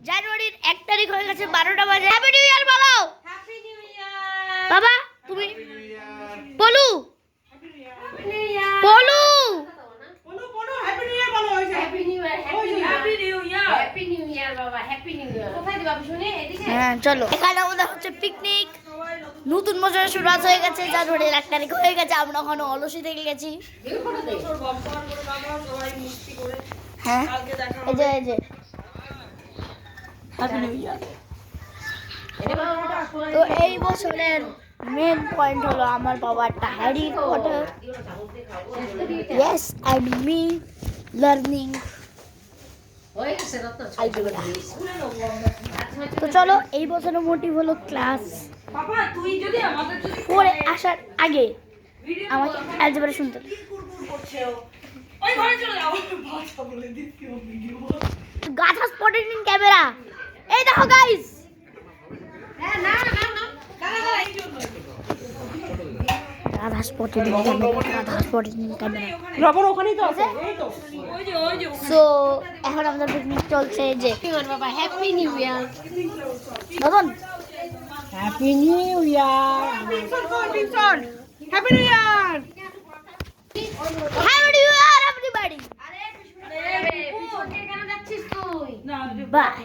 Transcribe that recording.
জানুয়ারির 1 তারিখ হয়ে গেছে 12টা বাজে। হ্যাপি নিউ ইয়ার বলো। হ্যাপি নিউ ইয়ার বাবা তুমি বলু বলু বলো হ্যাপি নিউ ইয়ার বলো happy new year happy new year happy new year বাবা হ্যাপি নিউ ইয়ার কোথায় দিবা শুনে এদিকে হ্যাঁ চলো এখানে আমাদের হচ্ছে পিকনিক। নতুন বছরের শুরুয়াত হয়ে গেছে, জানুয়ারির 1 তারিখ হয়ে গেছে, আমরা ওখানে অলসি থেকে গেছি। হ্যাঁ এই যে হ্যাপি নিউ ইয়ার। তো এই বছরের মেন পয়েন্ট হলো আমার বাবা একটা Harry Potter, yes and me learning তো চলো এই বছরের মোটিভ হলো ক্লাস 4 আসার আগে আমাকে অ্যালজেব্রা শুনতে হবে। গাধা স্পটেড ইন ক্যামেরা, এই দেখো গাইস। গাধা স্পটেড ইন ক্যামেরা। রবর ওখানেই তো আছে এই তো সো এখন আমাদের পিকনিক চলছে। যে বাবা happy new year Baban, happy new year happy new year happy new year everybody. আরে কেন যাচ্ছিস তুই বাই।